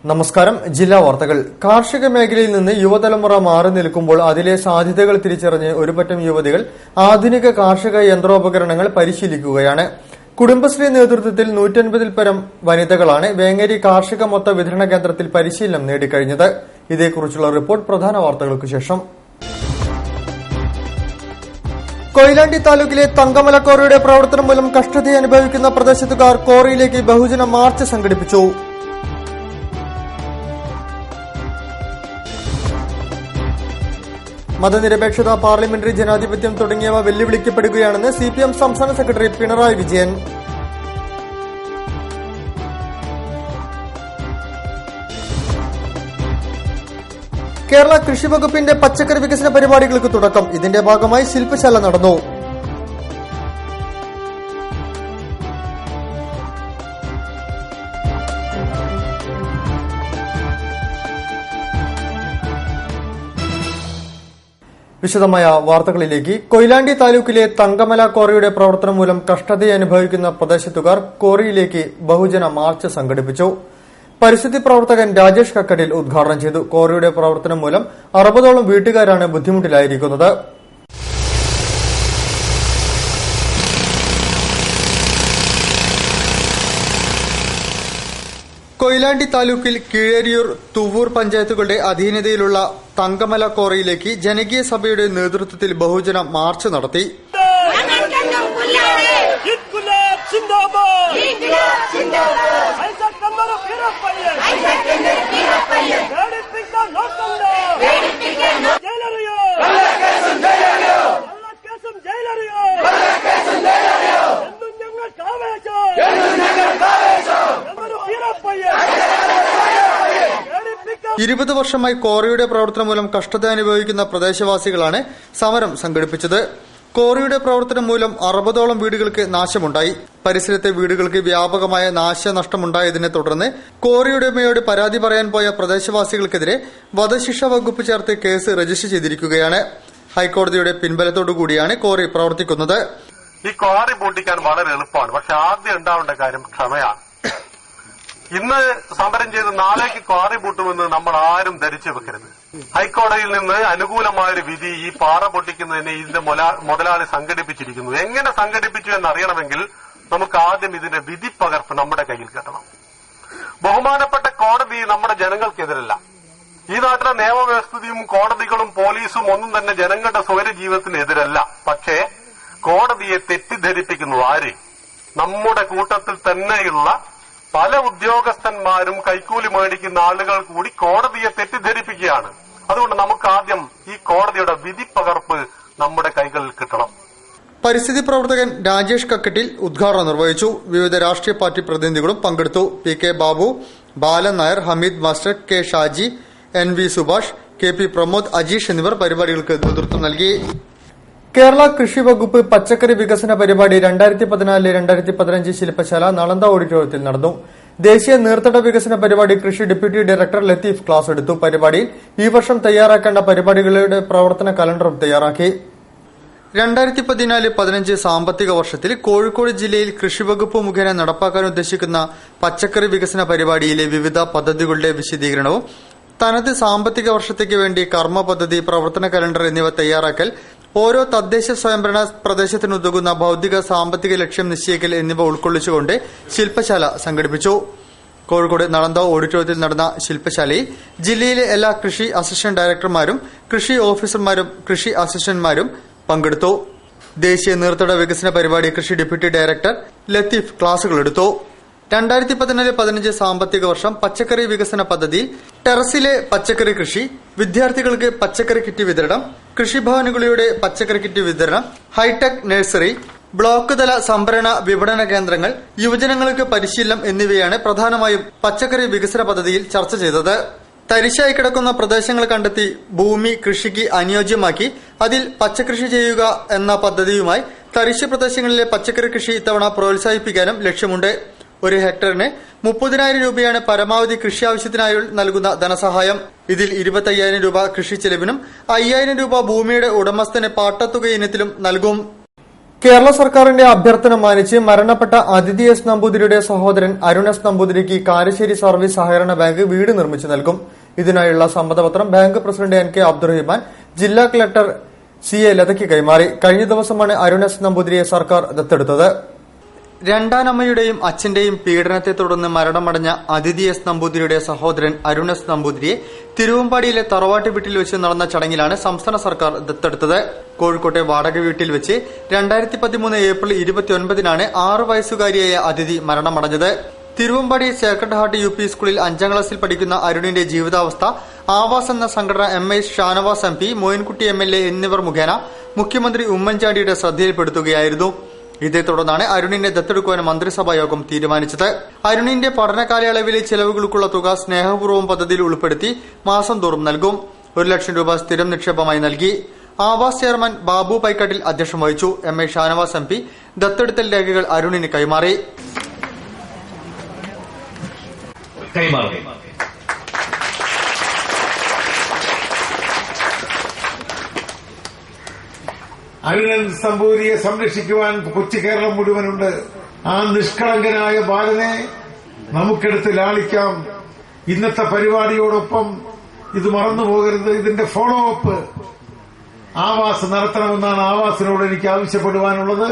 നമസ്കാരം. ജില്ലാ വാർത്തകൾ. കാർഷിക മേഖലയിൽ നിന്ന് യുവതലമുറ മാറി നിൽക്കുമ്പോൾ അതിലെ സാധ്യതകൾ തിരിച്ചറിഞ്ഞ് ഒരുപറ്റം യുവതികൾ ആധുനിക കാർഷിക യന്ത്രോപകരണങ്ങൾ പരിശീലിക്കുകയാണ്. കുടുംബശ്രീ നേതൃത്വത്തിൽ 150-ൽ പരം വനിതകളാണ് വേങ്ങേരി കാർഷിക മൊത്ത വിതരണ കേന്ദ്രത്തിൽ പരിശീലനം നേടിക്കഴിഞ്ഞത്. ഇതേക്കുറിച്ചുള്ള റിപ്പോർട്ട് പ്രധാന വാർത്തകൾക്ക് ശേഷം. കൊയിലാണ്ടി താലൂക്കിലെ തങ്കമല ക്വാറിയുടെ പ്രവർത്തനം മൂലം കഷ്ടത അനുഭവിക്കുന്ന പ്രദേശത്തുകാർ ക്വാറിയിലേക്ക് ബഹുജന മാർച്ച് സംഘടിപ്പിച്ചു. മതനിരപേക്ഷത, പാർലമെന്ററി ജനാധിപത്യം തുടങ്ങിയവ വെല്ലുവിളിക്കപ്പെടുകയാണെന്ന് സിപിഎം സംസ്ഥാന സെക്രട്ടറി പിണറായി വിജയൻ. കേരള കൃഷി വകുപ്പിന്റെ പച്ചക്കറി വികസന പരിപാടികൾക്ക് തുടക്കം. ഇതിന്റെ ഭാഗമായി ശില്പശാല നടന്നു. വിശദമായ വാർത്തകളിലേക്ക്. കൊയിലാണ്ടി താലൂക്കിലെ തങ്കമല ക്വാറിയുടെ പ്രവർത്തനം മൂലം കഷ്ടതയനുഭവിക്കുന്ന പ്രദേശത്തുകാർ ക്വാറിയിലേക്ക് ബഹുജന മാർച്ച് സംഘടിപ്പിച്ചു. പരിസ്ഥിതി പ്രവർത്തകൻ രാജേഷ് കക്കടിൽ ഉദ്ഘാടനം ചെയ്തു. ക്വാറിയുടെ പ്രവർത്തനം മൂലം 60ഓളം വീട്ടുകാരാണ് ബുദ്ധിമുട്ടിലായിരിക്കുന്നത്. കൊയിലാണ്ടി താലൂക്കിൽ കീഴരിയൂർ, തുവ്വൂർ പഞ്ചായത്തുകളുടെ അധീനതയിലുള്ള തങ്കമല ക്വാറിയിലേക്ക് ജനകീയ സഭയുടെ നേതൃത്വത്തിൽ ബഹുജന മാർച്ച് നടത്തി. ഇരുപത് വർഷമായി ക്വാറിയുടെ പ്രവർത്തനം മൂലം കഷ്ടത അനുഭവിക്കുന്ന പ്രദേശവാസികളാണ് സമരം സംഘടിപ്പിച്ചത്. ക്വാറിയുടെ പ്രവർത്തനം മൂലം 60ഓളം വീടുകൾക്ക് നാശമുണ്ടായി. പരിസരത്തെ വീടുകൾക്ക് വ്യാപകമായ നാശനഷ്ടമുണ്ടായതിനെ തുടർന്ന് ക്വാറിയുടമയോട് പരാതി പറയാൻ പോയ പ്രദേശവാസികൾക്കെതിരെ വധശിക്ഷ വകുപ്പ് ചേർത്ത് കേസ് രജിസ്റ്റർ ചെയ്തിരിക്കുകയാണ്. ഹൈക്കോടതിയുടെ പിൻബലത്തോടുകൂടിയാണ് ക്വാറി പ്രവർത്തിക്കുന്നത്. ഈ ക്വാറി പൂട്ടിക്കാൻ വളരെ എളുപ്പമാണ്. പക്ഷെ ആദ്യം ഉണ്ടാവേണ്ട കാര്യം ക്ഷമയാണ്. ഇന്ന് സമരം ചെയ്ത് നാളേക്ക് ക്വാറി പൂട്ടുമെന്ന് നമ്മൾ ആരും ധരിച്ചു വെക്കരുത്. ഹൈക്കോടതിയിൽ നിന്ന് അനുകൂലമായൊരു വിധി ഈ പാറ പൊട്ടിക്കുന്നതിന് ഇതിന്റെ മുതലാളി സംഘടിപ്പിച്ചിരിക്കുന്നു. എങ്ങനെ സംഘടിപ്പിച്ചു എന്നറിയണമെങ്കിൽ നമുക്ക് ആദ്യം ഇതിന്റെ വിധി പകർപ്പ് നമ്മുടെ കയ്യിൽ കിട്ടണം. ബഹുമാനപ്പെട്ട കോടതി നമ്മുടെ ജനങ്ങൾക്കെതിരല്ല. ഈ നാട്ടിലെ നിയമവ്യവസ്ഥയും കോടതികളും പോലീസും ഒന്നും തന്നെ ജനങ്ങളുടെ സ്വൈര ജീവിതത്തിനെതിരല്ല. പക്ഷേ കോടതിയെ തെറ്റിദ്ധരിപ്പിക്കുന്നു ആര്? നമ്മുടെ കൂട്ടത്തിൽ തന്നെയുള്ള പല ഉദ്യോഗസ്ഥന്മാരും കൈക്കൂലി മേടിക്കുന്ന ആളുകൾ കൂടി കോടതിയെ തെറ്റിദ്ധരിപ്പിക്കുകയാണ്. അതുകൊണ്ട് നമുക്ക് ആദ്യം ഈ കോടതിയുടെ വിധി പകർപ്പ് നമ്മുടെ കൈകളിൽ കിട്ടണം. പരിസ്ഥിതി പ്രവർത്തകൻ രാജേഷ് കക്കട്ടിൽ ഉദ്ഘാടനം നിർവഹിച്ചു. വിവിധ രാഷ്ട്രീയ പാർട്ടി പ്രതിനിധികളും പങ്കെടുത്തു. P K Babu, Balan Nair, Hameed master, K Shaji, N V Subhash, K P Pramod, Ajeesh എന്നിവർ പരിപാടികൾക്ക് നേതൃത്വം നൽകി. കേരള കൃഷി വകുപ്പ് പച്ചക്കറി വികസന പരിപാടി 2014-2015 ശില്പശാല നളന്ദ ഓഡിറ്റോറിയത്തിൽ നടന്നു. ദേശീയ നീർത്തട വികസന പരിപാടി കൃഷി ഡെപ്യൂട്ടി ഡയറക്ടർ ലത്തീഫ് ക്ലാസ് എടുത്തു. പരിപാടിയിൽ ഈ വർഷം തയ്യാറാക്കേണ്ട പരിപാടികളുടെ പ്രവർത്തന കലണ്ടറും തയ്യാറാക്കി. 2014-15 സാമ്പത്തിക വർഷത്തിൽ കോഴിക്കോട് ജില്ലയിൽ കൃഷിവകുപ്പ് മുഖേന നടപ്പാക്കാൻ ഉദ്ദേശിക്കുന്ന പച്ചക്കറി വികസന പരിപാടിയിലെ വിവിധ പദ്ധതികളുടെ വിശദീകരണവും തനത് സാമ്പത്തിക വർഷത്തേക്ക് വേണ്ടി കർമ്മ പദ്ധതി, പ്രവർത്തന കലണ്ടർ എന്നിവ തയ്യാറാക്കൽ, ഓരോ തദ്ദേശ സ്വയംഭരണ പ്രദേശത്തിനുതകുന്ന ഭൌതിക സാമ്പത്തിക ലക്ഷ്യം നിശ്ചയിക്കൽ എന്നിവ ഉൾക്കൊള്ളിച്ചുകൊണ്ട് ശില്പശാല സംഘടിപ്പിച്ചു. കോഴിക്കോട് നളന്ദ ഓഡിറ്റോറിയത്തിൽ നടന്ന ശില്പശാലയിൽ ജില്ലയിലെ എല്ലാ കൃഷി അസിസ്റ്റന്റ് ഡയറക്ടർമാരും കൃഷി ഓഫീസർമാരും കൃഷി അസിസ്റ്റന്റ്മാരും പങ്കെടുത്തു. ദേശീയ നീർത്തട വികസന പരിപാടി കൃഷി ഡെപ്യൂട്ടി ഡയറക്ടർ ലത്തീഫ് ക്ലാസുകളെടുത്തു. 2014-15 സാമ്പത്തിക വർഷം പച്ചക്കറി വികസന പദ്ധതിയിൽ ടെറസിലെ പച്ചക്കറി കൃഷി, വിദ്യാർത്ഥികൾക്ക് പച്ചക്കറി കിറ്റ് വിതരണം, കൃഷിഭവനുകളിലൂടെ പച്ചക്കറി കിറ്റ് വിതരണം, ഹൈടെക് നഴ്സറി, ബ്ലോക്ക് തല സംഭരണ വിപണന കേന്ദ്രങ്ങൾ, യുവജനങ്ങൾക്ക് പരിശീലനം എന്നിവയാണ് പ്രധാനമായും പച്ചക്കറി വികസന പദ്ധതിയിൽ ചർച്ച ചെയ്തത്. തരിശായി കിടക്കുന്ന പ്രദേശങ്ങൾ കണ്ടെത്തി ഭൂമി കൃഷിക്ക് അനുയോജ്യമാക്കി അതിൽ പച്ചക്കൃഷി ചെയ്യുക എന്ന പദ്ധതിയുമായി തരിശ് പ്രദേശങ്ങളിലെ പച്ചക്കറി കൃഷി ഇത്തവണ പ്രോത്സാഹിപ്പിക്കാനും ലക്ഷ്യമുണ്ട്. 1 ഹെക്ടറിന് 30,000 രൂപയാണ് പരമാവധി കൃഷി ആവശ്യത്തിനായി നൽകുന്ന ധനസഹായം. ഇതിൽ 25,000 രൂപ കൃഷി ചെലവിനും 5,000 രൂപ ഭൂമിയുടെ ഉടമസ്ഥന് പാട്ടത്തുക ഇനത്തിലും നൽകും. കേരള സർക്കാരിന്റെ അഭ്യർത്ഥന മാനിച്ച് മരണപ്പെട്ട അതിഥി എസ് നമ്പൂതിരിയുടെ സഹോദരൻ അരുൺ എസ് നമ്പൂതിരിക്ക് കാരശ്ശേരി സർവീസ് സഹകരണ ബാങ്ക് വീട് നിർമ്മിച്ചു നൽകും. ഇതിനായുള്ള സമ്മതപത്രം ബാങ്ക് പ്രസിഡന്റ് NK അബ്ദുറഹിമാൻ ജില്ലാ കളക്ടർ CA ലതയ്ക്ക് കൈമാറി. കഴിഞ്ഞ ദിവസമാണ് അരുൺ എസ് നമ്പൂതിരിയെ സർക്കാർ ദത്തെടുത്തത്. രണ്ടാനമ്മയുടെയും അച്ഛന്റെയും പീഡനത്തെ തുടർന്ന് മരണമടഞ്ഞ അതിഥി എസ് നമ്പൂതിരിയുടെ സഹോദരൻ അരുൺ എസ് നമ്പൂതിരിയെ തിരുവമ്പാടിയിലെ തറവാട്ട് വീട്ടിൽ വെച്ച് നടന്ന ചടങ്ങിലാണ് സംസ്ഥാന സർക്കാർ ദത്തെടുത്തത്. കോഴിക്കോട്ടെ വാടക വീട്ടിൽ വെച്ച് 2013 ഏപ്രിൽ 29-നാണ് 6 വയസ്സുകാരിയായ അതിഥി മരണമടഞ്ഞത്. തിരുവമ്പാടി സേക്രഡ് ഹാർട്ട് UP സ്കൂളിൽ 5ാം ക്ലാസ്സിൽ പഠിക്കുന്ന അരുണിന്റെ ജീവിതാവസ്ഥ ആവാസ് എന്ന സംഘടന MI Shanavas MP, Moyinkutty MLA എന്നിവർ മുഖേന മുഖ്യമന്ത്രി ഉമ്മൻചാണ്ടിയുടെ ശ്രദ്ധയിൽപ്പെടുത്തുകയായിരുന്നു. ഇതേ തുടർന്നാണ് അരുണിനെ ദത്തെടുക്കുവാൻ മന്ത്രിസഭാ യോഗം തീരുമാനിച്ചത്. അരുണിന്റെ പഠന കാലയളവിലെ ചെലവുകൾക്കുള്ള തുക സ്നേഹപൂർവ്വം പദ്ധതിയിൽ ഉൾപ്പെടുത്തി മാസം തോറും നൽകും. 1 ലക്ഷം രൂപ സ്ഥിരം നിക്ഷേപമായി നൽകി. ആവാസ് ചെയർമാൻ ബാബു പൈക്കാട്ടിൽ അധ്യക്ഷം വഹിച്ചു. MI ഷാനവാസ് MP ദത്തെടുക്കൽ രേഖകൾ അരുണിന് കൈമാറി. അരുൺ നമ്പൂതിരിയെ സംരക്ഷിക്കുവാൻ കൊച്ചു കേരളം മുഴുവനുണ്ട്. ആ നിഷ്കളങ്കനായ ബാലനെ നമുക്കെടുത്ത് ലാളിക്കാം. ഇന്നത്തെ പരിപാടിയോടൊപ്പം ഇത് മറന്നുപോകരുത്. ഇതിന്റെ ഫോളോ അപ്പ് ആവാസ് നടത്തണമെന്നാണ് ആവാസിനോട് എനിക്ക് ആവശ്യപ്പെടുവാനുള്ളത്.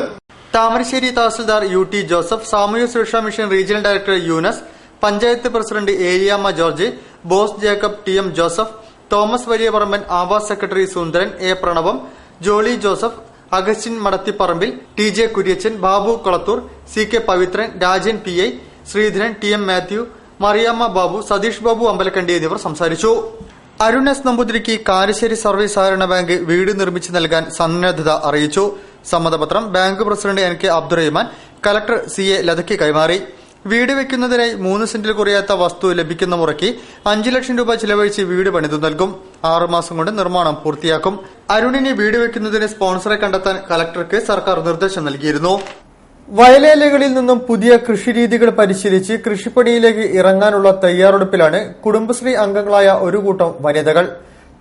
താമരശ്ശേരി തഹസിൽദാർ UT ജോസഫ്, സാമൂഹ്യ സുരക്ഷാ mission regional director Younus, panchayat president Eliyamma George, Bose Jacob, TM Joseph, Thomas Valiyaparamban, Avaas secretary Sundaran, A Pranavam, Jolly Joseph, Augustine Madathipparambil, TJ Kuriachan, Babu Kolathur, CK Pavithran, Rajan PI, Sreedharan, TM Mathew, Mariyamma Babu, Sathish Babu Ambalakkandi എന്നിവർ സംസാരിച്ചു. അരുൺ എസ് നമ്പൂതിരിക്ക് കാരശ്ശേരി സർവീസ് സഹകരണ ബാങ്ക് വീട് നിർമ്മിച്ചു നൽകാൻ സന്നദ്ധത അറിയിച്ചു. സമ്മതപത്രം bank president NK Abdurahiman collector CA ലതയ്ക്ക് കൈമാറി. വീട് വെക്കുന്നതിനായി 3 സെന്റിൽ കുറയാത്ത വസ്തു ലഭിക്കുന്ന മുറയ്ക്ക് 5 ലക്ഷം രൂപ ചിലവഴിച്ച് വീട് പണിതു നൽകും. 6 മാസം കൊണ്ട് നിർമ്മാണം പൂർത്തിയാക്കും. അരുണിന് വീട് വെക്കുന്നതിന് സ്പോൺസറെ കണ്ടെത്താൻ കലക്ടർക്ക് സർക്കാർ നിർദ്ദേശം നൽകിയിരുന്നു. വയലേലകളിൽ നിന്നും പുതിയ കൃഷിരീതികൾ പരിശീലിച്ച് കൃഷിപ്പണിയിലേക്ക് ഇറങ്ങാനുള്ള തയ്യാറെടുപ്പിലാണ് കുടുംബശ്രീ അംഗങ്ങളായ ഒരു കൂട്ടം വനിതകൾ.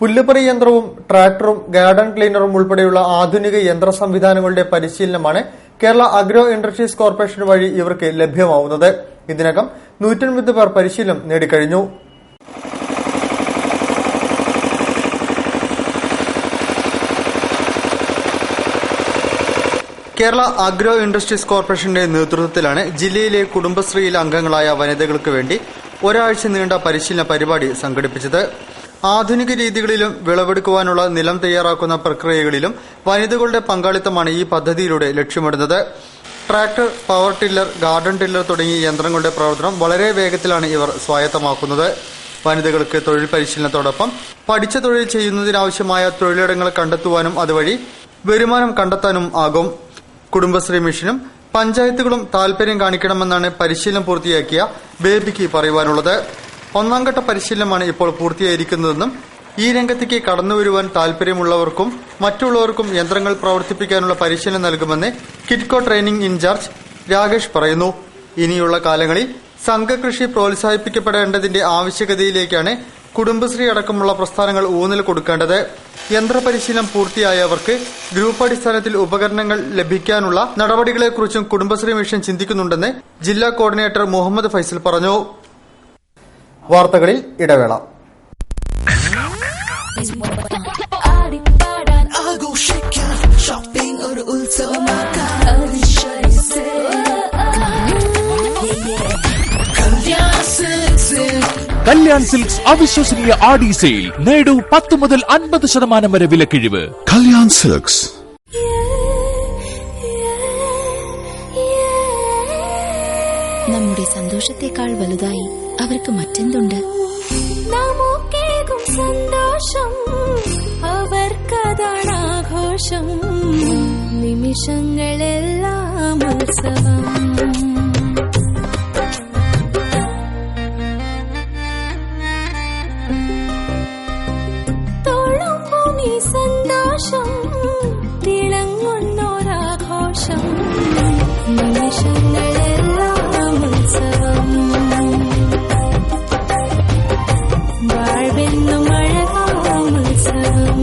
പുല്ലുപറി യന്ത്രവും ട്രാക്ടറും ഗാർഡൻ ക്ലീനറും ഉൾപ്പെടെയുള്ള ആധുനിക യന്ത്ര സംവിധാനങ്ങളുടെ പരിശീലനമാണ് കേരള അഗ്രോ ഇൻഡസ്ട്രീസ് കോർപ്പറേഷൻ വഴി ഇവർക്ക് ലഭ്യമാവുന്നത്. ഇതിനകം 150 പേർ പരിശീലനം നേടിക്കഴിഞ്ഞു. കേരള അഗ്രോ ഇൻഡസ്ട്രീസ് കോർപ്പറേഷന്റെ നേതൃത്വത്തിലാണ് ജില്ലയിലെ കുടുംബശ്രീയിൽ അംഗങ്ങളായ വനിതകൾക്ക് വേണ്ടി ഒരാഴ്ച നീണ്ട പരിശീലന പരിപാടി സംഘടിപ്പിച്ചത്. ആധുനിക രീതികളിലും വിളവെടുക്കുവാനുള്ള നിലം തയ്യാറാക്കുന്ന പ്രക്രിയകളിലും വനിതകളുടെ പങ്കാളിത്തമാണ് ഈ പദ്ധതിയിലൂടെ ലക്ഷ്യമിടുന്നത്. Tractor, power tiller, garden tiller തുടങ്ങിയ യന്ത്രങ്ങളുടെ പ്രവർത്തനം വളരെ വേഗത്തിലാണ് ഇവർ സ്വായത്തമാക്കുന്നത്. വനിതകൾക്ക് തൊഴിൽ പരിശീലനത്തോടൊപ്പം പഠിച്ച തൊഴിൽ ചെയ്യുന്നതിനാവശ്യമായ തൊഴിലിടങ്ങൾ കണ്ടെത്തുവാനും അതുവഴി വരുമാനം കണ്ടെത്താനും ആകും. കുടുംബശ്രീ മിഷനും പഞ്ചായത്തുകളും താൽപര്യം കാണിക്കണമെന്നാണ് പരിശീലനം പൂർത്തിയാക്കിയ ബേബിക്ക് പറയുവാനുള്ളത്. 1ാംഘട്ട പരിശീലനമാണ് ഇപ്പോൾ പൂർത്തിയായിരിക്കുന്നതെന്നും ഈ രംഗത്തേക്ക് കടന്നുവരുവാൻ താൽപര്യമുള്ളവർക്കും മറ്റുള്ളവർക്കും യന്ത്രങ്ങൾ പ്രവർത്തിപ്പിക്കാനുള്ള പരിശീലനം നൽകുമെന്ന് കിറ്റ്കോ ട്രെയിനിംഗ് ഇൻചാർജ് രാകേഷ് പറയുന്നു. ഇനിയുള്ള കാലങ്ങളിൽ സംഘകൃഷി പ്രോത്സാഹിപ്പിക്കപ്പെടേണ്ടതിന്റെ ആവശ്യകതയിലേക്കാണ് കുടുംബശ്രീ അടക്കമുള്ള പ്രസ്ഥാനങ്ങൾ ഊന്നൽ കൊടുക്കേണ്ടത്. യന്ത്രപരിശീലനം പൂർത്തിയായവർക്ക് ഗ്രൂപ്പ് അടിസ്ഥാനത്തിൽ ഉപകരണങ്ങൾ ലഭിക്കാനുള്ള നടപടികളെക്കുറിച്ചും കുടുംബശ്രീ മിഷൻ ചിന്തിക്കുന്നുണ്ടെന്ന് ജില്ലാ കോർഡിനേറ്റർ മുഹമ്മദ് ഫൈസൽ പറഞ്ഞു. വാർത്തകളിൽ ഇടവേള. കല്യാൺ സിൽക്സ് അവിശ്വസനീയ ആടി സെയിൽ. നേടൂ 10 മുതൽ 50% വരെ വിലക്കിഴിവ്. കല്യാൺ സിൽക്സ്. നമ്മുടെ സന്തോഷത്തെക്കാൾ വലുതായി അവർക്ക് മറ്റെന്തുണ്ട്? നമുക്കേകും സന്തോഷം അവർക്കതാണ് ആഘോഷം. നിമിഷങ്ങളെല്ലാം ഉത്സവം. തോളുമ്പും ഈ സന്തോഷം തിളങ്ങുന്നൊരാഘോഷം. നിമിഷങ്ങളെല്ലാം ഉത്സവം. വാഴ്വെന്നും അഴകാം ഉത്സവം.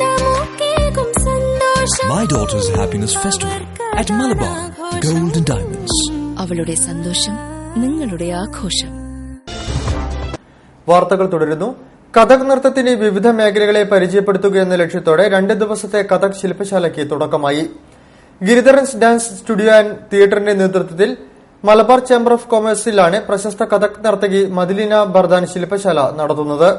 നമുക്കേകും സന്തോഷം. My daughter's happiness festival at Malabar Gold and Diamonds. അവളുടെ സന്തോഷം നിങ്ങളുടെ ആഘോഷം. വാർത്തകൾ തുടരുന്നു. കഥക് നൃത്തത്തിന് വിവിധ മേഖലകളെ പരിചയപ്പെടുത്തുക എന്ന ലക്ഷ്യത്തോടെ 2 ദിവസത്തെ കഥക് ശില്പശാലയ്ക്ക് തുടക്കമായി. ഗിരിധരൻസ് ഡാൻസ് സ്റ്റുഡിയോ ആൻഡ് തിയേറ്ററിന്റെ നേതൃത്വത്തിൽ മലബാർ ചേംബർ ഓഫ് കൊമേഴ്സിലാണ് പ്രശസ്ത കഥക് നർത്തകി മദലീന ബർദാൻ ശില്പശാല നടത്തുന്നത്.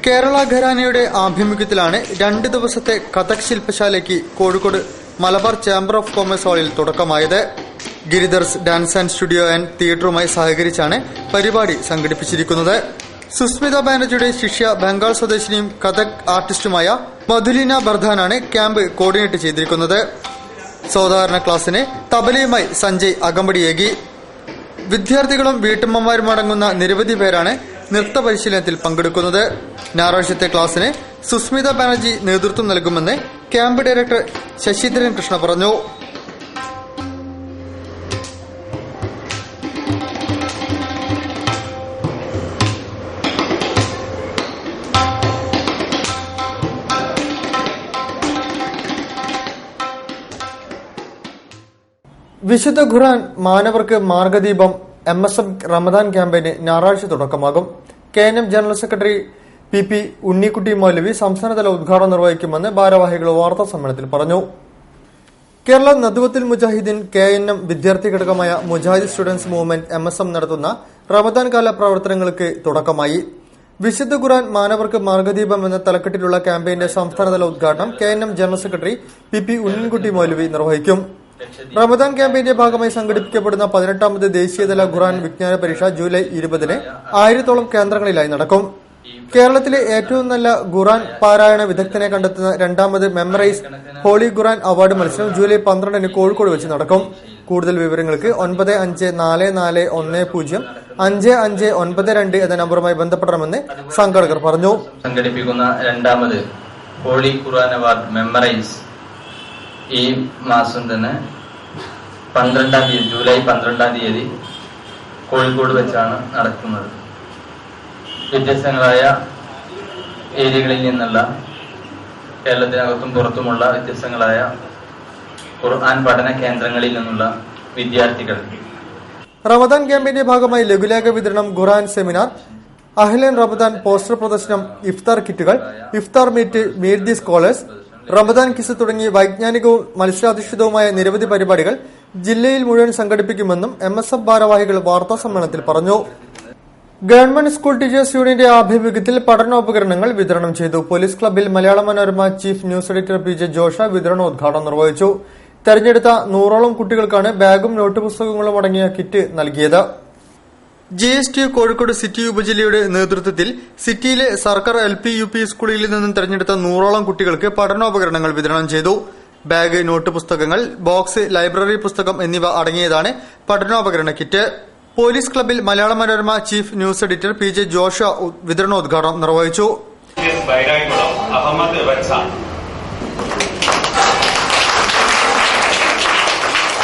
കേരള ഘരാനയുടെ ആഭിമുഖ്യത്തിലാണ് 2 ദിവസത്തെ കഥക് ശില്പശാലയ്ക്ക് Kozhikode Malabar chamber of commerce ഹാളിൽ തുടക്കമായത്. Giridhar's dance and studio and തിയേറ്ററുമായി സഹകരിച്ചാണ് പരിപാടി സംഘടിപ്പിച്ചിരിക്കുന്നത്. സുസ്മിത ബാനർജിയുടെ ശിഷ്യ ബംഗാൾ സ്വദേശിനിയും കഥക് ആർട്ടിസ്റ്റുമായ മധുലീന ബർധാനാണ് ക്യാമ്പ് കോർഡിനേറ്റ് ചെയ്തിരിക്കുന്നത്. സാധാരണ ക്ലാസിന് തബലയുമായി സഞ്ജയ് അകമ്പടിയേകി. വിദ്യാർത്ഥികളും വീട്ടമ്മമാരും അടങ്ങുന്ന നിരവധി പേരാണ് നൃത്ത പരിശീലനത്തിൽ പങ്കെടുക്കുന്നത്. ഞായറാഴ്ചത്തെ ക്ലാസിന് സുസ്മിത ബാനർജി നേതൃത്വം നൽകുമെന്ന് ക്യാമ്പ് ഡയറക്ടർ ശശിധരൻ കൃഷ്ണ പറഞ്ഞു. വിശുദ്ധ ഖുർആൻ മാനവർക്ക് മാർഗദീപം MSM റമദാൻ ക്യാമ്പയിന് ഞായറാഴ്ച തുടക്കമാകും. KNM ജനറൽ സെക്രട്ടറി PP ഉണ്ണിക്കുട്ടി മൗലവി സംസ്ഥാനതല ഉദ്ഘാടനം നിർവഹിക്കുമെന്ന് ഭാരവാഹികൾ വാർത്താ സമ്മേളനത്തിൽ പറഞ്ഞു. കേരള നദ്വത്തുൽ മുജാഹിദീൻ KNM വിദ്യാർത്ഥി ഘടകമായ മുജാഹിദ് സ്റ്റുഡൻസ് മൂവ്മെന്റ് MSM നടത്തുന്ന റമദാൻ കാല പ്രവർത്തനങ്ങൾക്ക് തുടക്കമായി. വിശുദ്ധ ഖുർആൻ മാനവർക്ക് മാർഗദീപം എന്ന തലക്കെട്ടിലുള്ള ക്യാമ്പയിന്റെ സംസ്ഥാനതല ഉദ്ഘാടനം KNM ജനറൽ സെക്രട്ടറി PP ഉണ്ണിക്കുട്ടി മൗലവി നിർവഹിക്കും. റമദാൻ ക്യാമ്പയിന്റെ ഭാഗമായി സംഘടിപ്പിക്കപ്പെടുന്ന 18ാമത് ദേശീയതല ഖുർആൻ വിജ്ഞാന പരീക്ഷ ജൂലൈ 20-ന് 1000-ഓളം കേന്ദ്രങ്ങളിലായി നടക്കും. കേരളത്തിലെ ഏറ്റവും നല്ല ഖുർആൻ പാരായണ വിദഗ്ധനെ കണ്ടെത്തുന്ന 2ാമത് മെമ്മറൈസ് ഹോളി ഖുർആൻ അവാർഡ് മത്സരം ജൂലൈ 12-ന് കോഴിക്കോട് വെച്ച് നടക്കും. കൂടുതൽ വിവരങ്ങൾക്ക് 9544105592 എന്ന നമ്പറുമായി ബന്ധപ്പെടണമെന്ന് സംഘാടകർ പറഞ്ഞു. സംഘടിപ്പിക്കുന്ന 2ാമത് ഹോളി ഖുർആൻ അവാർഡ് മെമ്മറൈസ് ഈ മാസം തന്നെ 12-ാം തീയതി ജൂലൈ 12-ാം തീയതി കോഴിക്കോട് വെച്ചാണ് നടക്കുന്നത്. വ്യത്യസ്തങ്ങളായ ഏരിയകളിൽ നിന്നുള്ള കേരളത്തിനകത്തും പുറത്തുമുള്ള വ്യത്യസ്തങ്ങളായ ഖുർആൻ പഠന കേന്ദ്രങ്ങളിൽ നിന്നുള്ള വിദ്യാർത്ഥികൾ. റമദാൻ ക്യാമ്പയിന്റെ ഭാഗമായി ലഘുലേഖ വിതരണം, ഖുർആൻ സെമിനാർ, അഹ്ലൻ റമദാൻ പോസ്റ്റർ പ്രദർശനം, ഇഫ്താർ കിറ്റുകൾ, ഇഫ്താർ meet, meet the scholars, Ramadan quiz തുടങ്ങി വൈജ്ഞാനികവും മത്സരാധിഷ്ഠിതവുമായ നിരവധി പരിപാടികൾ ജില്ലയിൽ മുഴുവൻ സംഘടിപ്പിക്കുമെന്നും MSF ഭാരവാഹികൾ വാർത്താ സമ്മേളനത്തിൽ പറഞ്ഞു. ഗവൺമെന്റ് സ്കൂൾ ടീച്ചേഴ്സ് യൂണിയന്റെ ആഭിമുഖ്യത്തിൽ പഠനോപകരണങ്ങൾ വിതരണം ചെയ്തു. പോലീസ് ക്ലബ്ബിൽ Malayala Manorama chief news editor PJ ജോഷ വിതരണോദ്ഘാടനം നിർവഹിച്ചു. തെരഞ്ഞെടുത്ത 100ഓളം കുട്ടികൾക്കാണ് ബാഗും നോട്ട് പുസ്തകങ്ങളും അടങ്ങിയ കിറ്റ് നൽകിയത്. GSTU കോഴിക്കോട് സിറ്റി ഉപജില്ലയുടെ നേതൃത്വത്തിൽ സിറ്റിയിലെ സർക്കാർ LP UP സ്കൂളിൽ നിന്നും തെരഞ്ഞെടുത്ത 100ഓളം കുട്ടികൾക്ക് പഠനോപകരണങ്ങൾ വിതരണം ചെയ്തു. ബാഗ്, നോട്ട് പുസ്തകങ്ങൾ, ബോക്സ്, ലൈബ്രറി പുസ്തകം എന്നിവ അടങ്ങിയതാണ് പഠനോപകരണ കിറ്റ്. പോലീസ് ക്ലബ്ബിൽ Malayala Manorama chief news editor PJ ജോഷ വിതരണോദ്ഘാടനം നിർവഹിച്ചു.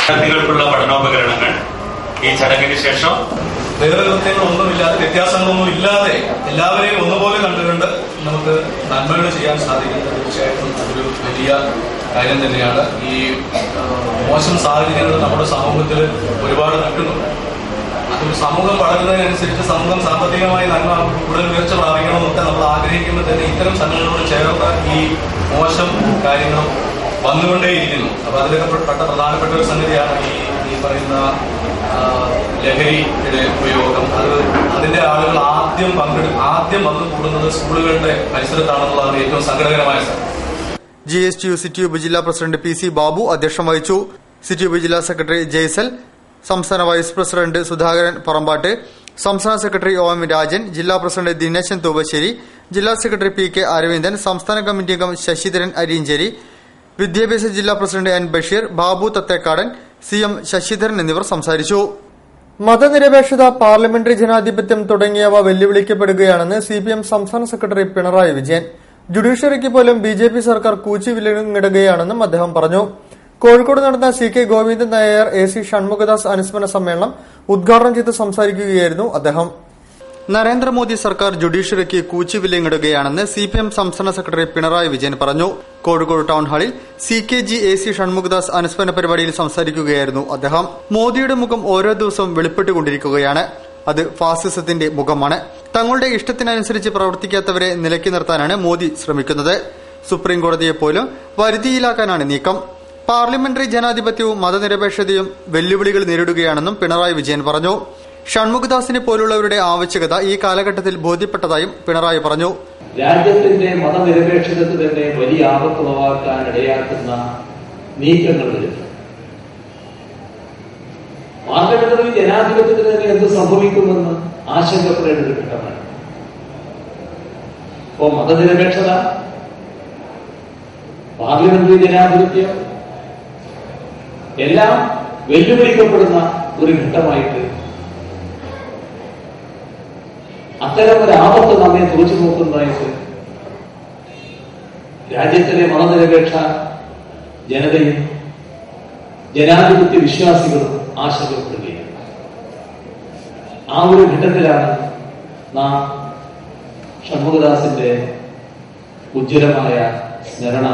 വിദ്യാർത്ഥികൾക്കുള്ള പഠനോപകരണങ്ങൾ ഈ ചടങ്ങിന് ശേഷം വേദവ്യവസ്ഥകളൊന്നുമില്ലാതെ, വ്യത്യാസങ്ങളൊന്നും ഇല്ലാതെ എല്ലാവരെയും ഒന്നുപോലെ കണ്ടുകൊണ്ട് നമുക്ക് നന്മകൾ ചെയ്യാൻ സാധിക്കുന്നത് തീർച്ചയായിട്ടും അതൊരു വലിയ കാര്യം തന്നെയാണ്. ഈ മോശം സാഹചര്യങ്ങൾ നമ്മുടെ സമൂഹത്തിൽ ഒരുപാട് നിൽക്കുന്നുണ്ട്. ഒരു സമൂഹം വളരുന്നതിനനുസരിച്ച് സമൂഹം സാമ്പത്തികമായി നന്മ കൂടുതൽ ഉയർച്ച പ്രാപിക്കണമെന്നൊക്കെ നമ്മൾ ആഗ്രഹിക്കുമ്പോൾ തന്നെ ഇത്തരം സംഘടനകളോട് ചേർന്ന് ഈ മോശം കാര്യങ്ങൾ വന്നുകൊണ്ടേയിരിക്കുന്നു. അപ്പൊ അതിലൊക്കെ പെട്ട പ്രധാനപ്പെട്ട ഒരു സംഗതിയാണ് ഈ പറയുന്ന ലഹരിയുടെ ഉപയോഗം. അതിന്റെ ആളുകൾ ആദ്യം വന്നു കൂടുന്നത് സ്കൂളുകളുടെ പരിസരത്താണെന്നുള്ളതാണ് ഏറ്റവും സങ്കടകരമായ സംഗതി. GSTU സിറ്റി ഉപജില്ലാ പ്രസിഡന്റ് PC ബാബു അധ്യക്ഷം വഹിച്ചു. സിറ്റി ഉപജില്ലാ സെക്രട്ടറി ജയ്സൽ, സംസ്ഥാന വൈസ് പ്രസിഡന്റ് സുധാകരൻ പറമ്പാട്ട്, സംസ്ഥാന സെക്രട്ടറി OM രാജൻ, ജില്ലാ പ്രസിഡന്റ് ദിനേശൻ തൂവശ്ശേരി, ജില്ലാ സെക്രട്ടറി PK അരവിന്ദൻ, സംസ്ഥാന കമ്മിറ്റി അംഗം ശശിധരൻ അരിഞ്ചേരി, വിദ്യാഭ്യാസ ജില്ലാ president N Basheer, Babu Thathekkadan, CM Sasidharan എന്നിവർ സംസാരിച്ചു. മതനിരപേക്ഷത, പാർലമെന്ററി ജനാധിപത്യം തുടങ്ങിയവ വെല്ലുവിളിക്കപ്പെടുകയാണെന്ന് CPM സംസ്ഥാന സെക്രട്ടറി പിണറായി വിജയൻ. ജുഡീഷ്യറിക്ക് പോലും BJP സർക്കാർ കൂച്ചുവിലങ്ങിടുകയാണെന്നും അദ്ദേഹം പറഞ്ഞു. കോഴിക്കോട് നടന്ന CK ഗോവിന്ദൻ നായർ AC ഷൺമുഖദാസ് അനുസ്മരണ സമ്മേളനം ഉദ്ഘാടനം ചെയ്ത് സംസാരിക്കുകയായിരുന്നു അദ്ദേഹം. നരേന്ദ്രമോദി സർക്കാർ ജുഡീഷ്യറിക്ക് കൂച്ചുവിലങ്ങിടുകയാണെന്ന് CPM സംസ്ഥാന സെക്രട്ടറി പിണറായി വിജയൻ പറഞ്ഞു. കോഴിക്കോട് ടൗൺ ഹാളിൽ CKG AC ഷൺമുഖദാസ് അനുസ്മരണ പരിപാടിയിൽ സംസാരിക്കുകയായിരുന്നു അദ്ദേഹം. മോദിയുടെ മുഖം ഓരോ ദിവസവും വെളിപ്പെട്ടുകൊണ്ടിരിക്കുകയാണ്. അത് ഫാസിസത്തിന്റെ മുഖമാണ്. തങ്ങളുടെ ഇഷ്ടത്തിനനുസരിച്ച് പ്രവർത്തിക്കാത്തവരെ നിലയ്ക്ക് നിർത്താനാണ് മോദി ശ്രമിക്കുന്നത്. സുപ്രീം കോടതിയെപ്പോലും വരുതിയിലാക്കാനാണ് നീക്കം. പാർലമെന്ററി ജനാധിപത്യവും മതനിരപേക്ഷതയും വെല്ലുവിളികൾ നേരിടുകയാണെന്നും പിണറായി വിജയൻ പറഞ്ഞു. ഷൺമുഖദാസിനെ പോലുള്ളവരുടെ ആവശ്യകത ഈ കാലഘട്ടത്തിൽ ബോധ്യപ്പെട്ടതായും പിണറായി പറഞ്ഞു. രാജ്യത്തിന്റെ മതനിരപേക്ഷതയ്ക്ക് തന്നെ വലിയ ആപത്തുളവാക്കാൻ ഇടയാക്കുന്ന നീക്കങ്ങൾ വരുന്നു. പാർലമെന്ററി ജനാധിപത്യത്തിന് തന്നെ എന്ത് സംഭവിക്കുമെന്ന് ആശങ്കപ്പെടേണ്ട ഒരു ഘട്ടമാണ്. അപ്പോ മതനിരപേക്ഷത, പാർലമെന്ററി ജനാധിപത്യം എല്ലാം വെല്ലുവിളിക്കപ്പെടുന്ന ഒരു ഘട്ടമായിട്ട് അത്തരം ഒരു ആപത്ത് നമ്മെ തുറച്ചു നോക്കുന്നതായിട്ട് രാജ്യത്തിലെ മതനിരപേക്ഷ ജനതയും ജനാധിപത്യ വിശ്വാസികളും ആശങ്കപ്പെടുകയാണ്. ആ ഒരു ഘട്ടത്തിലാണ് നാം ഷൺമുഖദാസിന്റെ ഉജ്ജ്വലമായ സ്മരണ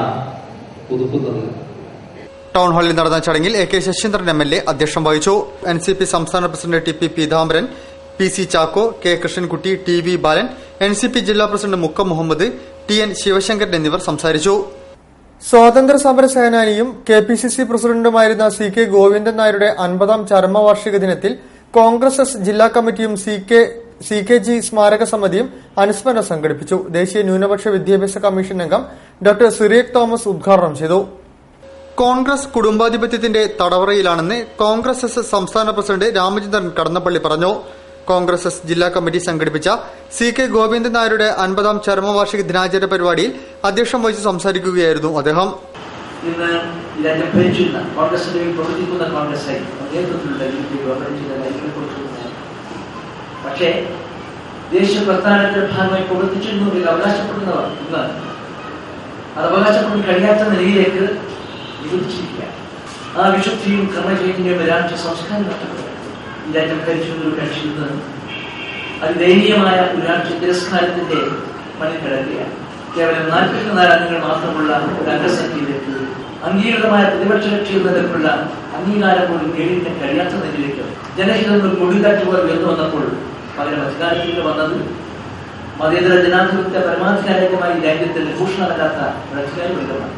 പുതുക്കുന്നത്. ടൗൺ ഹാളിൽ നടന്ന ചടങ്ങിൽ AK ശശീന്ദ്രൻ MLA അധ്യക്ഷം വഹിച്ചു. NCP സംസ്ഥാന president TP Peethambaran, PC Chacko, K Krishnankutty, TV ബാലൻ, NCP ജില്ലാ പ്രസിഡന്റ് മുക്കം മുഹമ്മദ്, TN ശിവശങ്കരൻ എന്നിവർ സംസാരിച്ചു. സ്വാതന്ത്ര്യ സമര സേനാനിയും KPCC പ്രസിഡന്റുമായിരുന്ന CK ഗോവിന്ദൻ നായരുടെ 50ാം ചരമവാർഷിക ദിനത്തിൽ കോൺഗ്രസ് എസ് ജില്ലാ കമ്മിറ്റിയും CKG സ്മാരക സമിതിയും അനുസ്മരണം സംഘടിപ്പിച്ചു. ദേശീയ ന്യൂനപക്ഷ വിദ്യാഭ്യാസ കമ്മീഷൻ അംഗം ഡോക്ടർ സിറിയക് തോമസ് ഉദ്ഘാടനം ചെയ്തു. കോൺഗ്രസ് കുടുംബാധിപത്യത്തിന്റെ തടവറയിലാണെന്ന് കോൺഗ്രസ് എസ് സംസ്ഥാന പ്രസിഡന്റ് രാമചന്ദ്രൻ കടന്നപ്പള്ളി പറഞ്ഞു. കോൺഗ്രസ് എസ് ജില്ലാ കമ്മിറ്റി സംഘടിപ്പിച്ച CK ഗോവിന്ദൻ നായരുടെ 50ാം ചരമവാർഷിക ദിനാചരണ പരിപാടിയിൽ അധ്യക്ഷം വഹിച്ച് സംസാരിക്കുകയായിരുന്നു അദ്ദേഹം. ഇന്ന് രാജ്യം ഭരിച്ചിരുന്ന കോൺഗ്രസിന്റെ പ്രവർത്തിക്കുന്ന കോൺഗ്രസ് നേതൃത്വത്തിലുള്ള പക്ഷേ ദേശീയ പ്രസ്ഥാനത്തിന്റെ ഭാഗമായി പ്രവർത്തിച്ചിരുന്നു അവകാശപ്പെടുന്നവർ ഇന്ന് അത് അവകാശപ്പെടാൻ കഴിയാത്ത നിലയിലേക്ക് വിഭജിച്ചിരിക്കുക. ആ വിശുദ്ധിയും ക്രമചൈതന്യവും രാഷ്ട്രീയ സംസ്കാരം നഷ്ടപ്പെട്ടു. ഈ രാജ്യം ഭരിച്ചിരുന്ന ഒരു കക്ഷി ഇന്ന് അതിദയനീയമായ ഒരു രാഷ്ട്രീയ തിരസ്കാരത്തിന്റെ മണ്ണിൽ കിടക്കുകയാണ്. കേവലം 44 അംഗങ്ങൾ മാത്രമുള്ള ഒരു അംഗസംഖ്യയിലേക്ക് അംഗീകൃതമായ പ്രതിപക്ഷ കക്ഷിയിൽ നിലക്കുള്ള അംഗീകാരം പോലും നേടിക്കാൻ കഴിയാത്ത നിലയിലേക്ക് ജനഹിതം ഒരു കൊടികാറ്റ് പോലെ ഉയർന്നു വന്നപ്പോൾ പകരം അധികാരത്തിൽ വന്നത് മതേതര ജനാധിപത്യ പരമാധികാരികമായി രാജ്യത്തിൽ ഭൂഷണമല്ലാത്ത ഒരു അധികാരവർഗമാണ്.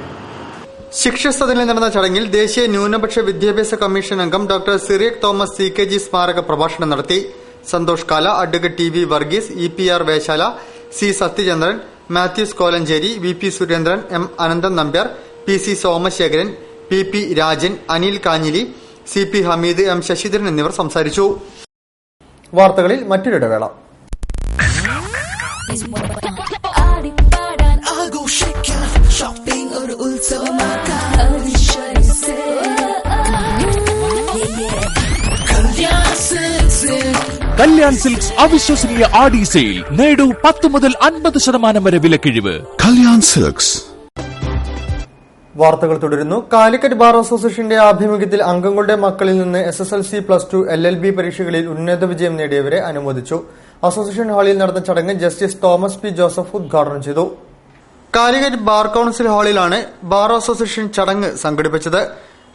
ശിക്ഷസദനിൽ നടന്ന ചടങ്ങിൽ ദേശീയ ന്യൂനപക്ഷ വിദ്യാഭ്യാസ കമ്മീഷൻ അംഗം ഡോക്ടർ സിറിയക് തോമസ് CKG സ്മാരക പ്രഭാഷണം നടത്തി. Santhosh Kala, advocate TV Varghese, EPR Veshala, C Sathyachandran, Mathews Kolenchery, VP Surendran, M Ananthan Nambiar, PC Somasekharan, PP Rajan, Anil Kanjili, CP Hameed, M Sasidharan എന്നിവർ സംസാരിച്ചു. വാർത്തകളിൽ മറ്റൊരിടവേള. കല്യാൺ സിൽക്സ് അവിശ്വസനീയ ആടി സെയിൽ. നേടൂ 10 മുതൽ 50% വരെ വിലക്കിഴിവ്. കല്യാൺ സിൽക്സ്. വാർത്തകൾ തുടരുന്നു. കാലിക്കറ്റ് ബാർ അസോസിയേഷന്റെ ആഭിമുഖ്യത്തിൽ അംഗങ്ങളുടെ മക്കളിൽ നിന്ന് SSLC, +2, LLB പരീക്ഷകളിൽ ഉന്നത വിജയം നേടിയവരെ അനുമോദിച്ചു. അസോസിയേഷൻ ഹാളിൽ നടന്ന ചടങ്ങ് ജസ്റ്റിസ് തോമസ് P ജോസഫ് ഉദ്ഘാടനം ചെയ്തു. കാലിക്കറ്റ് ബാർ കൌൺസിൽ ഹാളിലാണ് ബാർ അസോസിയേഷൻ ചടങ്ങ് സംഘടിപ്പിച്ചത്.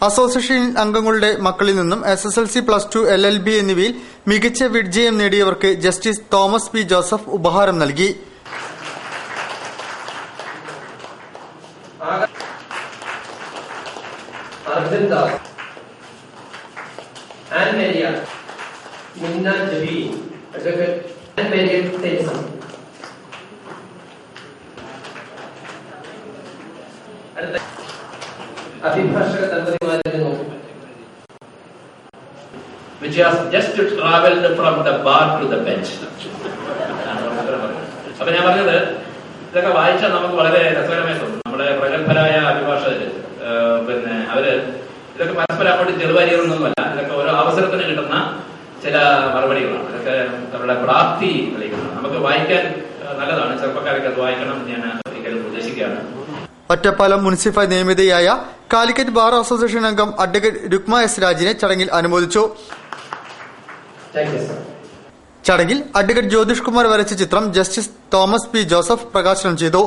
അസോസിയേഷൻ അംഗങ്ങളുടെ മക്കളിൽ നിന്നും SSLC, +2, LLB എന്നിവയിൽ മികച്ച വിജയം നേടിയവർക്ക് ജസ്റ്റിസ് തോമസ് പി ജോസഫ് ഉപഹാരം നൽകി. അഭിഭാഷക ദമ്പതിമാരെ നോക്കി which has just traveled from the bar to the bench. അപ്പൊ ഞാൻ പറഞ്ഞത് ഇതൊക്കെ വായിച്ചാൽ നമുക്ക് വളരെ രസകരമായി തോന്നും. നമ്മുടെ പ്രഗത്ഭരായ അഭിഭാഷകര് അവര് ഇതൊക്കെ പരസ്പരം അങ്ങോട്ട് ചെറുവാരിയൊന്നുമല്ല. ഇതൊക്കെ ഓരോ അവസരത്തിന് കിട്ടുന്ന ചില മറുപടികളാണ്. ഇതൊക്കെ അവരുടെ പ്രാപ്തി തെളിയിക്കുന്നത്. നമുക്ക് വായിക്കാൻ നല്ലതാണ്. ചെറുപ്പക്കാരൊക്കെ അത് വായിക്കണം ഞാൻ ഒരിക്കലും ഉദ്ദേശിക്കുകയാണ്. ഒറ്റപ്പാലം മുനിസിപ്പൽ നിയമിതയായ കാലിക്കറ്റ് ബാർ അസോസിയേഷൻ അംഗം അഡ്വക്കേറ്റ് രുക്മ S. രാജിനെ ചടങ്ങിൽ അനുമോദിച്ചു. ചടങ്ങിൽ അഡ്വക്കേറ്റ് ജ്യോതിഷ് കുമാർ വരച്ച ചിത്രം ജസ്റ്റിസ് തോമസ് പി ജോസഫ് പ്രകാശനം ചെയ്തു.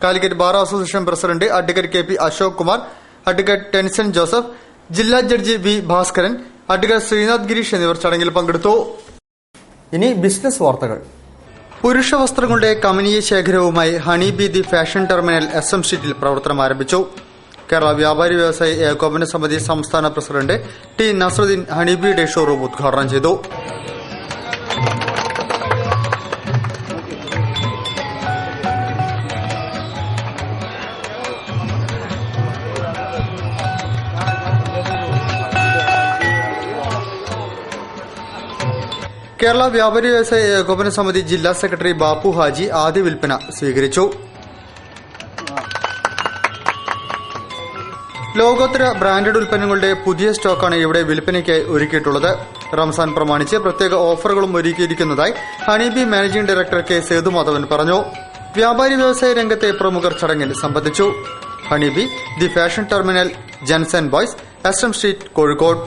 Calicut bar association president advocate KP Ashok Kumar, advocate Tenson Joseph, ജില്ലാ judge V. Bhaskaran, advocate Sreenath Gireesh എന്നിവർ ചടങ്ങിൽ പങ്കെടുത്തു. ഇനി ബിസിനസ് വാർത്തകൾ. പുരുഷ വസ്ത്രങ്ങളുടെ കമനീയ ശേഖരവുമായി Honeybee the fashion terminal SM സ്ട്രീറ്റിൽ പ്രവർത്തനം ആരംഭിച്ചു. കേരള വ്യാപാരി വ്യവസായി ഏകോപന സമിതി സംസ്ഥാന president T. Nasaruddin honeybee day showroom ഉദ്ഘാടനം ചെയ്തു. കേരള വ്യാപാരി വ്യവസായ ഏകോപന സമിതി ജില്ലാ സെക്രട്ടറി ബാപ്പു ഹാജി ആദ്യ വിൽപ്പന സ്വീകരിച്ചു. ലോകോത്തര ബ്രാൻഡഡ് ഉൽപ്പന്നങ്ങളുടെ പുതിയ സ്റ്റോക്കാണ് ഇവിടെ വിൽപ്പനയ്ക്കായി ഒരുക്കിയിട്ടുള്ളത്. റംസാൻ പ്രമാണിച്ച് പ്രത്യേക ഓഫറുകളും ഒരുക്കിയിരിക്കുന്നതായി Honeybee managing director K. Sethumadhavan പറഞ്ഞു. വ്യാപാരി വ്യവസായ രംഗത്തെ പ്രമുഖർ ചടങ്ങിൽ സംബന്ധിച്ചു. Honeybee the fashion terminal, Jenson boys, SM street, Kozhikode.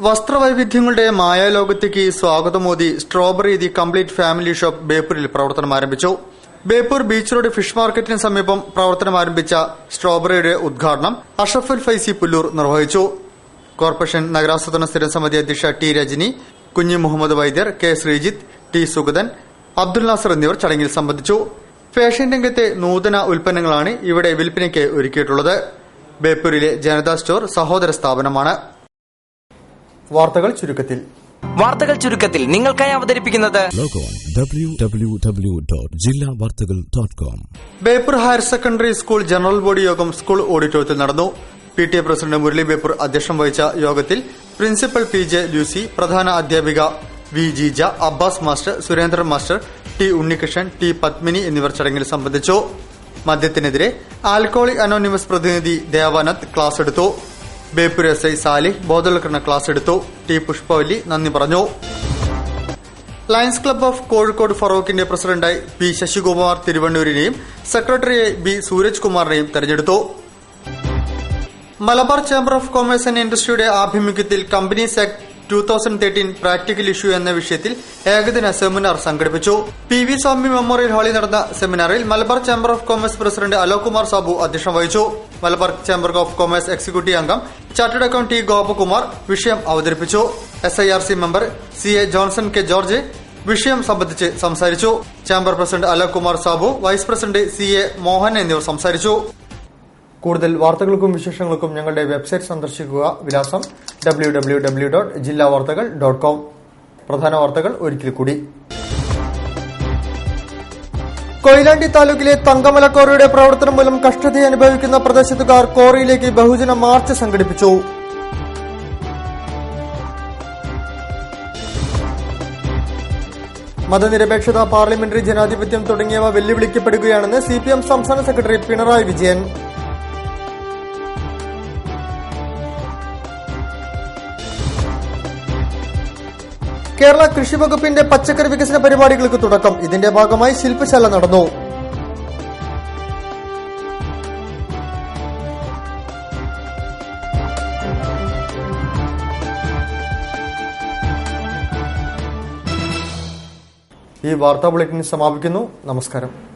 വസ്ത്രവൈവിധ്യങ്ങളുടെ മായാലോകത്തേക്ക് സ്വാഗതമോദി Strawberry the complete family shop ബേപ്പൂരിൽ പ്രവർത്തനം ആരംഭിച്ചു. ബേപ്പൂർ ബീച്ച് റോഡ് ഫിഷ് മാർക്കറ്റിന് സമീപം പ്രവർത്തനം ആരംഭിച്ച സ്ട്രോബെറിയുടെ ഉദ്ഘാടനം അഷറഫുൽ ഫൈസി പുല്ലൂർ നിർവഹിച്ചു. കോർപ്പറേഷൻ നഗരാസൂത്രണ സ്ഥിരം സമിതി അധ്യക്ഷ T. രജനി, കുഞ്ഞി മുഹമ്മദ് വൈദ്യർ, K. ശ്രീജിത്ത്, T. സുഗതൻ, അബ്ദുൽ നാസർ എന്നിവർ ചടങ്ങിൽ സംബന്ധിച്ചു. ഫാഷൻ രംഗത്തെ നൂതന ഉൽപ്പന്നങ്ങളാണ് ഇവിടെ വിൽപ്പനയ്ക്ക് ഒരുക്കിയിട്ടുള്ളത്. ബേപ്പൂരിലെ ജനതാ സ്റ്റോർ സഹോദര സ്ഥാപനമാണ്. വാർത്തകൾ ചുരുക്കത്തിൽ നിങ്ങൾക്കായി അവതരിപ്പിക്കുന്നത് www.jillavartagal.com. Beypore higher secondary school general body യോഗം സ്കൂൾ ഓഡിറ്റോറിയത്തിൽ നടന്നു. PTA പ്രസിഡന്റ് മുരളി ബേപ്പൂർ അധ്യക്ഷം വഹിച്ച യോഗത്തിൽ പ്രിൻസിപ്പൽ PJ ലൂസി, പ്രധാന അധ്യാപിക V. Jeeja, Abbas master, Surendran master, T. Unnikrishnan, T. Padmini എന്നിവർ ചടങ്ങിൽ സംബന്ധിച്ചു. മദ്യത്തിനെതിരെ ആൽക്കഹോളിക് അനോണിമസ് പ്രതിനിധി ദേവാനന്ദ് ക്ലാസ് എടുത്തു. ബേപ്പൂർ SI സാലിഹ് ബോധവൽക്കരണ ക്ലാസ് എടുത്തു. T. പുഷ്പവല്ലി നന്ദി പറഞ്ഞു. ലയൺസ് ക്ലബ്ബ് ഓഫ് കോഴിക്കോട് ഫറൂഖിന്റെ പ്രസിഡന്റായി P. ശശികുമാർ തിരുവണ്ണൂരിനെയും സെക്രട്ടറിയായി B. സൂരജ് കുമാറിനെയും തെരഞ്ഞെടുത്തു. Malabar chamber of commerce and ഇൻഡസ്ട്രിയുടെ ആഭിമുഖ്യത്തിൽ കമ്പനീസ് ആക്ട് 2013 പ്രാക്ടിക്കൽ ഇഷ്യൂ എന്ന വിഷയത്തിൽ ഏകദിന സെമിനാർ സംഘടിപ്പിച്ചു. PV സ്വാമി മെമ്മോറിയൽ ഹാളിൽ നടന്ന സെമിനാറിൽ Malabar chamber of commerce president Alok Kumar Sabu അധ്യക്ഷം വഹിച്ചു. Malabar chamber of commerce executive അംഗം ചാർട്ടേഡ് അക്കൌണ്ട് T. ഗോപകുമാർ വിഷയം അവതരിപ്പിച്ചു. SIRC member CA Johnson K. George വിഷയം സംബന്ധിച്ച് സംസാരിച്ചു. Chamber president Alok Kumar Sabu, vice president CA Mohan എന്നിവർ സംസാരിച്ചു. കൂടുതൽ വാർത്തകൾക്കും വിശേഷങ്ങൾക്കും ഞങ്ങളുടെ വെബ്സൈറ്റ് സന്ദർശിക്കുക. വിലാസം www.jillavartagal.com. പ്രധാന വാർത്തകൾ ഒരിക്കൽ കൂടി. കൊയിലാണ്ടി താലൂക്കിലെ തങ്കമല ക്വാറിയുടെ പ്രവർത്തനം മൂലം കഷ്ടത അനുഭവിക്കുന്ന പ്രദേശത്തുകാർ ക്വാറിയിലേക്ക് ബഹുജന മാർച്ച് സംഘടിപ്പിച്ചു. മതനിരപേക്ഷത, പാർലമെന്ററി ജനാധിപത്യം തുടങ്ങിയവ വെല്ലുവിളിക്കപ്പെടുകയാണെന്ന് CPM സംസ്ഥാന സെക്രട്ടറി പിണറായി വിജയൻ. കേരള കൃഷി വകുപ്പിന്റെ പച്ചക്കറി വികസന പരിപാടികൾക്ക് തുടക്കം. ഇതിന്റെ ഭാഗമായി ശില്പശാല നടന്നു. ഈ വാർത്താ ബുള്ളറ്റിൻ സമാപിക്കുന്നു. നമസ്കാരം.